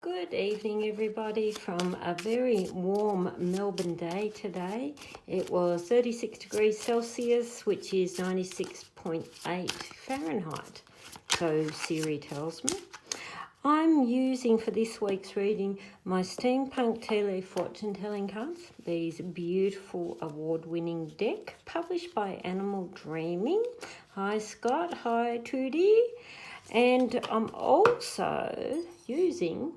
Good evening, everybody, from a very warm Melbourne day today. It was 36 degrees Celsius, which is 96.8 Fahrenheit. So Siri tells me. I'm using for this week's reading my Steampunk Tea Leaf Fortune Telling cards. These beautiful award-winning deck published by Animal Dreaming. Hi Scott, hi Trudy. And I'm also using,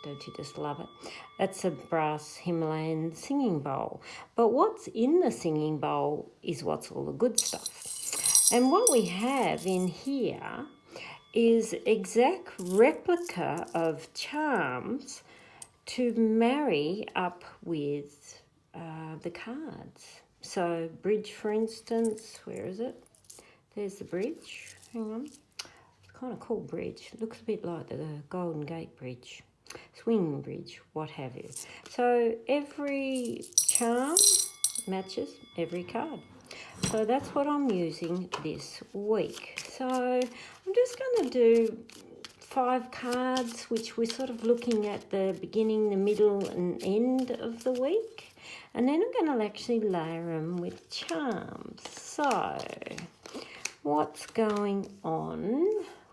don't you just love it? It's a brass Himalayan singing bowl. But what's in the singing bowl is what's all the good stuff. And what we have in here is exact replica of charms to marry up with the cards. So bridge, for instance, where is it? There's the bridge. Hang on. Kind of cool bridge. Looks a bit like the Golden Gate Bridge, swinging bridge, what have you. So every charm matches every card. So that's what I'm using this week. So I'm just going to do 5 cards, which we're sort of looking at the beginning, the middle and end of the week. And then I'm going to actually layer them with charms. So what's going on?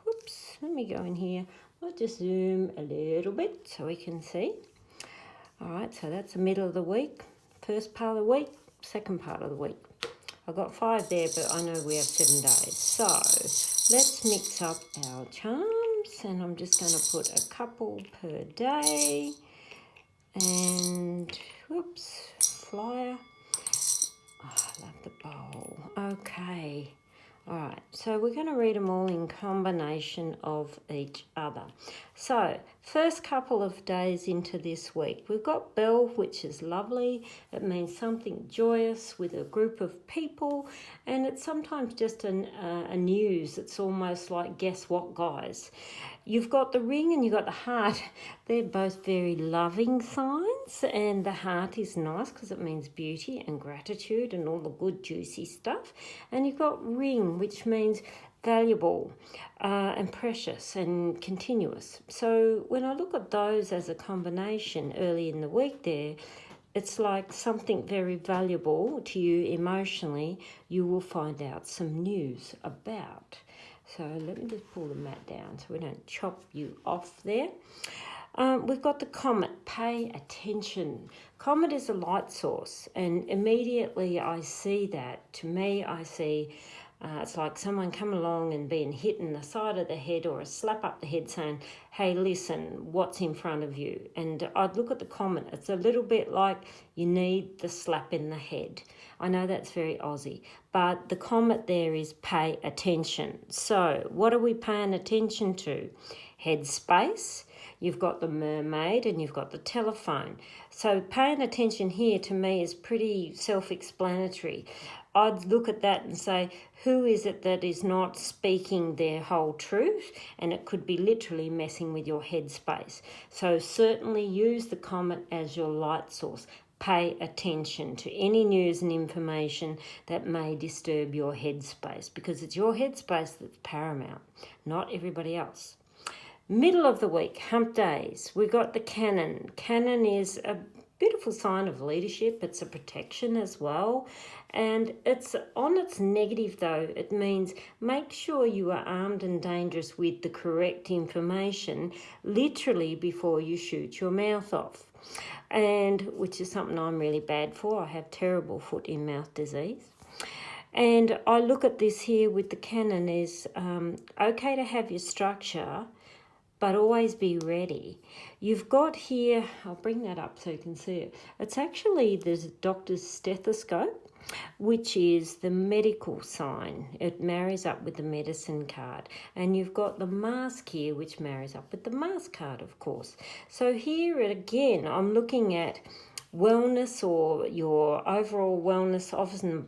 Whoops, let me go in here. I'll just zoom a little bit so we can see. All right, so that's the middle of the week, first part of the week, second part of the week. I've got 5 there, but I know we have 7 days. So let's mix up our charms, and I'm just going to put a couple per day. And, whoops, flyer. Oh, I love the bowl. Okay. All right, so we're going to read them all in combination of each other. So, first couple of days into this week, we've got Bell, which is lovely. It means something joyous with a group of people, and it's sometimes just a news. It's almost like guess what, guys. You've got the ring and you've got the heart. They're both very loving signs, and the heart is nice because it means beauty and gratitude and all the good juicy stuff. And you've got ring, which means valuable and precious and continuous. So when I look at those as a combination early in the week there, it's like something very valuable to you emotionally you will find out some news about. So let me just pull the mat down so we don't chop you off there. We've got the comet. Pay attention. Comet is a light source, and immediately I see that. To me, I see it's like someone come along and being hit in the side of the head or a slap up the head saying, hey, listen, what's in front of you? And I'd look at the comet. It's a little bit like you need the slap in the head. I know that's very Aussie, but the comment there is pay attention. So what are we paying attention to? Headspace. You've got the mermaid and you've got the telephone. So paying attention here to me is pretty self-explanatory. I'd look at that and say, who is it that is not speaking their whole truth? And it could be literally messing with your headspace. So certainly use the comet as your light source. Pay attention to any news and information that may disturb your headspace, because it's your headspace that's paramount, not everybody else. Middle of the week, hump days, we got the cannon. Cannon is a beautiful sign of leadership. It's a protection as well. And it's on its negative though. It means make sure you are armed and dangerous with the correct information literally before you shoot your mouth off. And which is something I'm really bad for. I have terrible foot in mouth disease. And I look at this here with the cannon is okay to have your structure, but always be ready. You've got here, I'll bring that up so you can see it. It's actually the doctor's stethoscope, which is the medical sign. It marries up with the medicine card. And you've got the mask here, which marries up with the mask card, of course. So here again, I'm looking at wellness or your overall wellness, often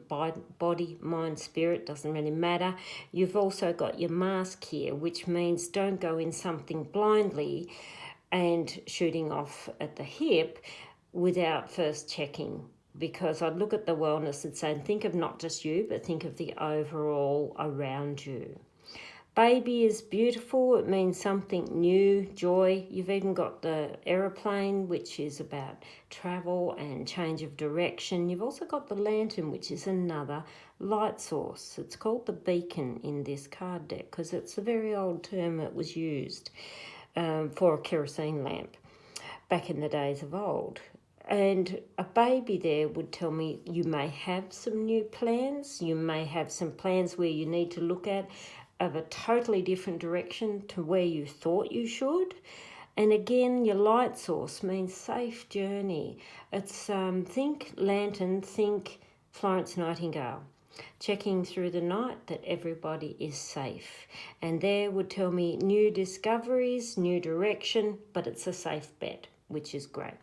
body, mind, spirit, doesn't really matter. You've also got your mask here, which means don't go in something blindly and shooting off at the hip without first checking, because I'd look at the wellness and say, think of not just you, but think of the overall around you. Baby is beautiful. It means something new, joy. You've even got the aeroplane, which is about travel and change of direction. You've also got the lantern, which is another light source. It's called the beacon in this card deck because it's a very old term that was used for a kerosene lamp back in the days of old. And a baby there would tell me you may have some new plans. You may have some plans where you need to look at of a totally different direction to where you thought you should. And again, your light source means safe journey. It's think lantern, think Florence Nightingale. Checking through the night that everybody is safe. And there would tell me new discoveries, new direction, but it's a safe bet, which is great.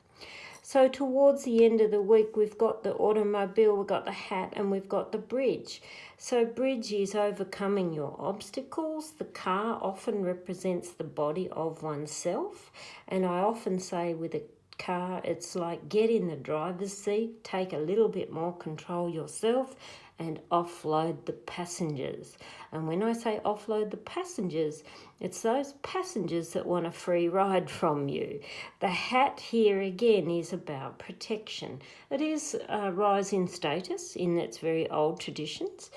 So towards the end of the week, we've got the automobile, we've got the hat, and we've got the bridge. So bridge is overcoming your obstacles. The car often represents the body of oneself. And I often say with a car, it's like get in the driver's seat, take a little bit more control yourself, and offload the passengers. And when I say offload the passengers, it's those passengers that want a free ride from you. The hat here again is about protection. It is a rise in status in its very old traditions.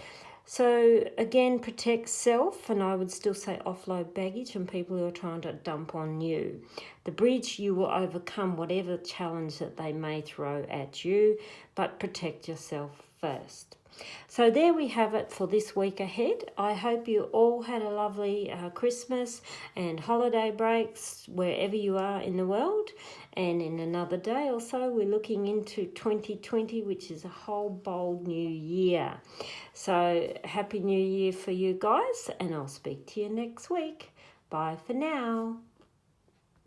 So again, protect self, and I would still say offload baggage and people who are trying to dump on you. The bridge, you will overcome whatever challenge that they may throw at you, but protect yourself first. So there we have it for this week ahead. I hope you all had a lovely Christmas and holiday breaks wherever you are in the world. And in another day or so, we're looking into 2020, which is a whole bold new year. So happy new year for you guys, and I'll speak to you next week. Bye for now.